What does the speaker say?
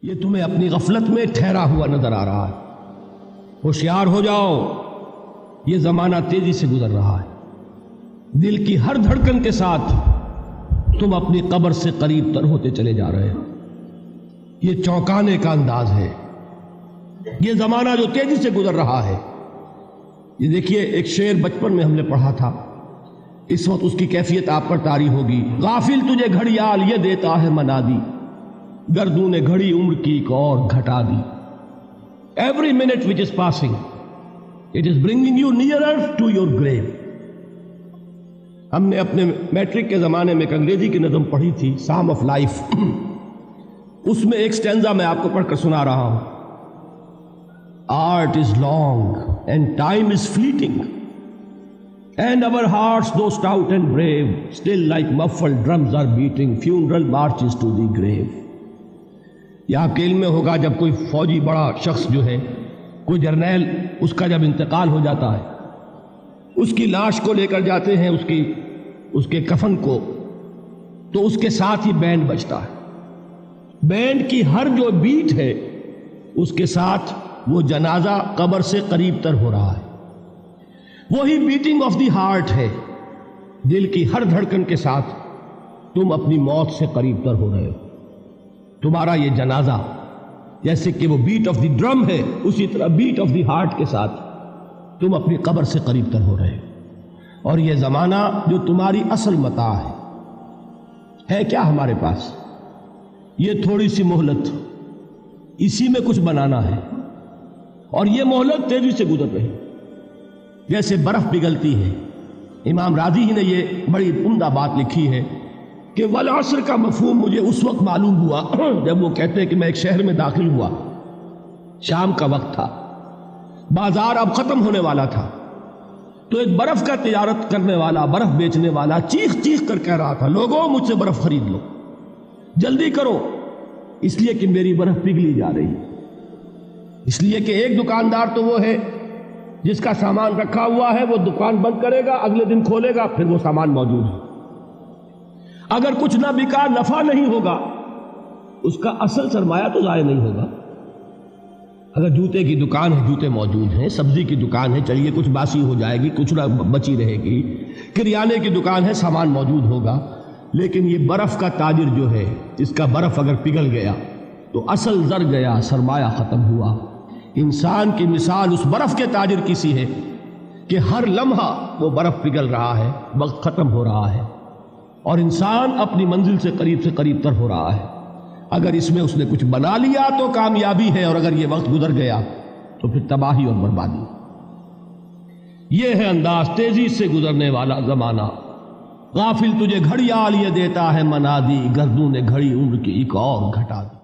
یہ تمہیں اپنی غفلت میں ٹھہرا ہوا نظر آ رہا ہے۔ ہوشیار ہو جاؤ، یہ زمانہ تیزی سے گزر رہا ہے۔ دل کی ہر دھڑکن کے ساتھ تم اپنی قبر سے قریب تر ہوتے چلے جا رہے ہو۔ یہ چونکانے کا انداز ہے، یہ زمانہ جو تیزی سے گزر رہا ہے۔ یہ دیکھیے، ایک شعر بچپن میں ہم نے پڑھا تھا، اس وقت اس کی کیفیت آپ پر طاری ہوگی۔ غافل تجھے گھڑیال یہ دیتا ہے منادی، گردوں نے گھڑی عمر کی ایک اور گھٹا دی۔ Every minute which is passing, it is bringing you nearer to your grave۔ ہم نے اپنے میٹرک کے زمانے میں ایک انگریزی کی نظم پڑھی تھی، سام آف لائف۔ اس میں ایک سٹینزا میں آپ کو پڑھ کر سنا رہا ہوں۔ Art is long and time is fleeting, and our hearts though stout and brave, still like muffled drums are beating funeral marches to the grave۔ یہ آپ کے علم میں ہوگا، جب کوئی فوجی بڑا شخص جو ہے، کوئی جرنیل، اس کا جب انتقال ہو جاتا ہے، اس کی لاش کو لے کر جاتے ہیں، اس کے کفن کو، تو اس کے ساتھ ہی بینڈ بجتا ہے۔ بینڈ کی ہر جو بیٹ ہے، اس کے ساتھ وہ جنازہ قبر سے قریب تر ہو رہا ہے۔ وہی بیٹنگ آف دی ہارٹ ہے، دل کی ہر دھڑکن کے ساتھ تم اپنی موت سے قریب تر ہو رہے ہو۔ تمہارا یہ جنازہ جیسے کہ وہ بیٹ آف دی ڈرم ہے، اسی طرح بیٹ آف دی ہارٹ کے ساتھ تم اپنی قبر سے قریب تر ہو رہے ہو۔ اور یہ زمانہ جو تمہاری اصل متاع ہے کیا ہمارے پاس؟ یہ تھوڑی سی مہلت، اسی میں کچھ بنانا ہے، اور یہ مہلت تیزی سے گزر رہی جیسے برف پگھلتی ہے۔ امام راضی ہی نے یہ بڑی عمدہ بات لکھی ہے کہ والعصر کا مفہوم مجھے اس وقت معلوم ہوا جب وہ کہتے ہیں کہ میں ایک شہر میں داخل ہوا، شام کا وقت تھا، بازار اب ختم ہونے والا تھا، تو ایک برف کا تجارت کرنے والا، برف بیچنے والا چیخ چیخ کر کہہ رہا تھا، لوگوں مجھ سے برف خرید لو، جلدی کرو، اس لیے کہ میری برف پگھلی جا رہی ہے۔ اس لیے کہ ایک دکاندار تو وہ ہے جس کا سامان رکھا ہوا ہے، وہ دکان بند کرے گا، اگلے دن کھولے گا، پھر وہ سامان موجود ہے۔ اگر کچھ نہ بکا، نفع نہیں ہوگا، اس کا اصل سرمایہ تو ضائع نہیں ہوگا۔ اگر جوتے کی دکان ہے، جوتے موجود ہیں، سبزی کی دکان ہے، چلیے کچھ باسی ہو جائے گی، کچھ نہ بچی رہے گی، کریانے کی دکان ہے، سامان موجود ہوگا۔ لیکن یہ برف کا تاجر جو ہے، جس کا برف اگر پگھل گیا تو اصل زر گیا، سرمایہ ختم ہوا۔ انسان کی مثال اس برف کے تاجر کی سی ہے کہ ہر لمحہ وہ برف پگھل رہا ہے، وقت ختم ہو رہا ہے، اور انسان اپنی منزل سے قریب تر ہو رہا ہے۔ اگر اس میں اس نے کچھ بنا لیا تو کامیابی ہے، اور اگر یہ وقت گزر گیا تو پھر تباہی اور بربادی۔ یہ ہے انداز تیزی سے گزرنے والا زمانہ۔ غافل تجھے گھڑیال یہ دیتا ہے منادی، گردوں نے گھڑی عمر کی ایک اور گھٹا دی۔